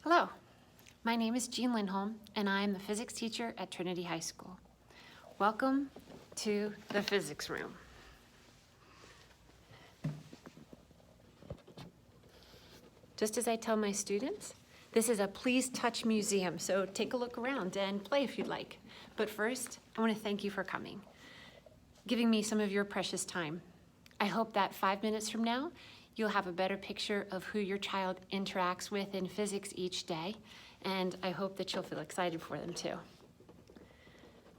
Hello, my name is Jean Lindholm, and I am the physics teacher at Trinity High School. Welcome to the physics room. Just as I tell my students, this is a please touch museum, so take a look around and play if you'd like. But first, I want to thank you for coming, giving me some of your precious time. I hope that 5 minutes from now, you'll have a better picture of who your child interacts with in physics each day, and I hope that you'll feel excited for them too.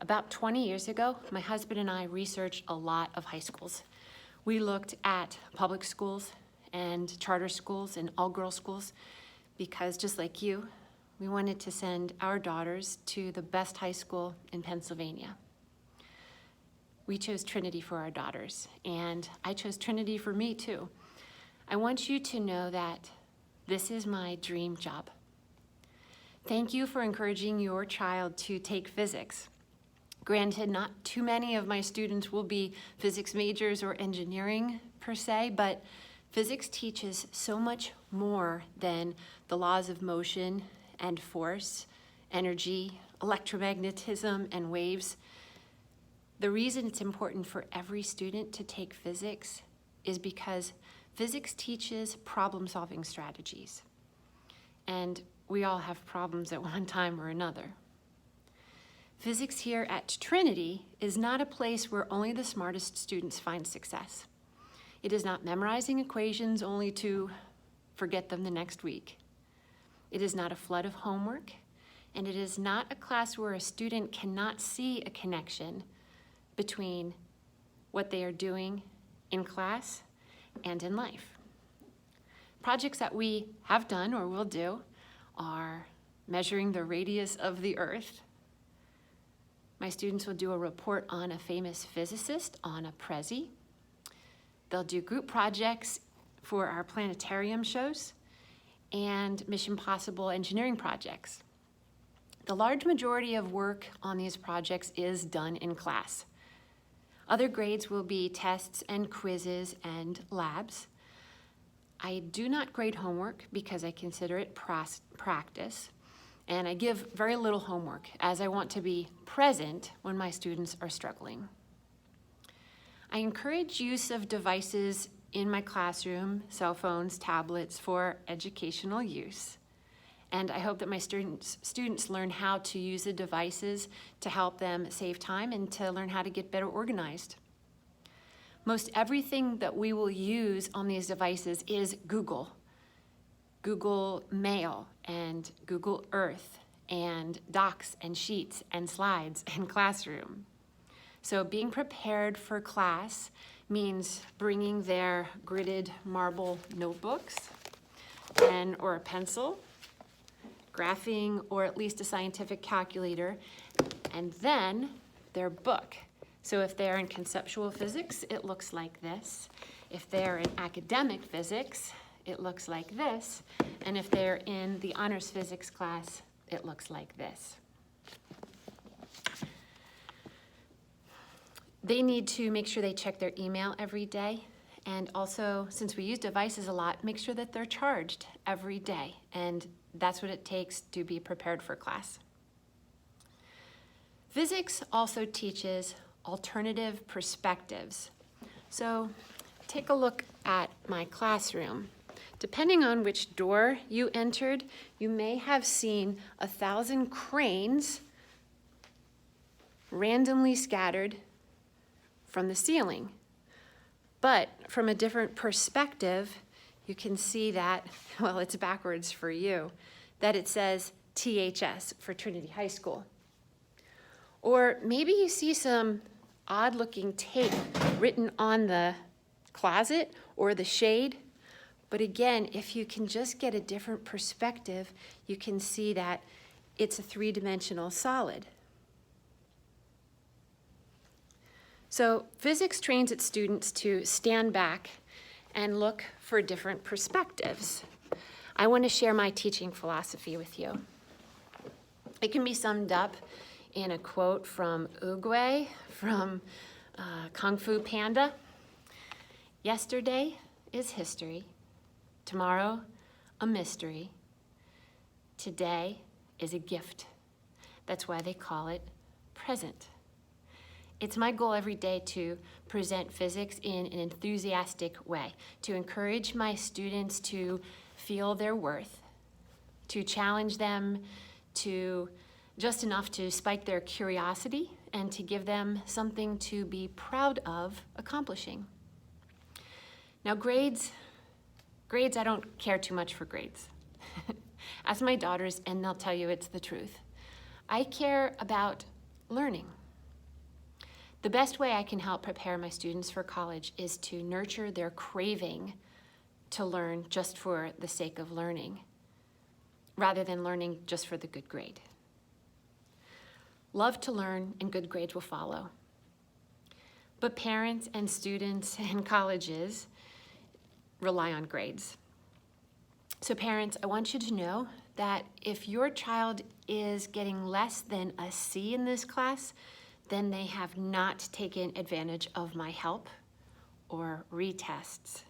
About 20 years ago, my husband and I researched a lot of high schools. We looked at public schools and charter schools and all-girls schools because, just like you, we wanted to send our daughters to the best high school in Pennsylvania. We chose Trinity for our daughters, and I chose Trinity for me too. I want you to know that this is my dream job. Thank you for encouraging your child to take physics. Granted, not too many of my students will be physics majors or engineering per se, but physics teaches so much more than the laws of motion and force, energy, electromagnetism, and waves. The reason it's important for every student to take physics is because physics teaches problem-solving strategies, and we all have problems at one time or another. Physics here at Trinity is not a place where only the smartest students find success. It is not memorizing equations only to forget them the next week. It is not a flood of homework, and it is not a class where a student cannot see a connection between what they are doing in class and in life. Projects that we have done or will do are measuring the radius of the Earth. My students will do a report on a famous physicist on a Prezi. They'll do group projects for our planetarium shows and Mission Possible engineering projects. The large majority of work on these projects is done in class. Other grades will be tests and quizzes and labs. I do not grade homework because I consider it practice, and I give very little homework as I want to be present when my students are struggling. I encourage use of devices in my classroom, cell phones, tablets, for educational use. And I hope that my students learn how to use the devices to help them save time and to learn how to get better organized. Most everything that we will use on these devices is Google Mail and Google Earth and Docs and Sheets and Slides and Classroom. So being prepared for class means bringing their gridded marble notebooks, pen or a pencil, graphing, or at least a scientific calculator, and then their book. So if they're in conceptual physics, it looks like this. If they're in academic physics, it looks like this. And if they're in the honors physics class, it looks like this. They need to make sure they check their email every day. And also, since we use devices a lot, make sure that they're charged every day. And that's what it takes to be prepared for class. Physics also teaches alternative perspectives. So take a look at my classroom. Depending on which door you entered, you may have seen 1,000 cranes randomly scattered from the ceiling. But from a different perspective, you can see that, well, it's backwards for you, that it says THS for Trinity High School. Or maybe you see some odd-looking tape written on the closet or the shade. But again, if you can just get a different perspective, you can see that it's a three-dimensional solid. So physics trains its students to stand back and look for different perspectives. I want to share my teaching philosophy with you. It can be summed up in a quote from Oogway from Kung Fu Panda. Yesterday is history, tomorrow a mystery, Today is a gift. That's why they call it present. It's my goal every day to present physics in an enthusiastic way, to encourage my students to feel their worth, to challenge them to just enough to spike their curiosity and to give them something to be proud of accomplishing. Now grades, I don't care too much for grades. Ask my daughters and they'll tell you it's the truth. I care about learning. The best way I can help prepare my students for college is to nurture their craving to learn just for the sake of learning, rather than learning just for the good grade. Love to learn and good grades will follow. But parents and students and colleges rely on grades. So parents, I want you to know that if your child is getting less than a C in this class, then they have not taken advantage of my help or retests.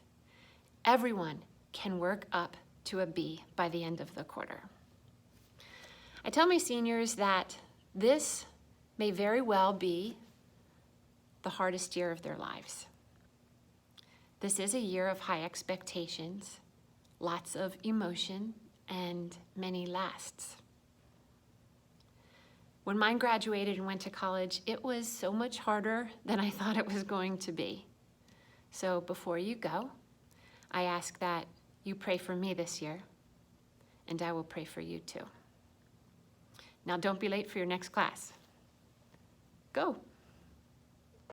Everyone can work up to a B by the end of the quarter. I tell my seniors that this may very well be the hardest year of their lives. This is a year of high expectations, lots of emotion, and many lasts. When mine graduated and went to college, it was so much harder than I thought it was going to be. So before you go, I ask that you pray for me this year, and I will pray for you too. Now don't be late for your next class. Go.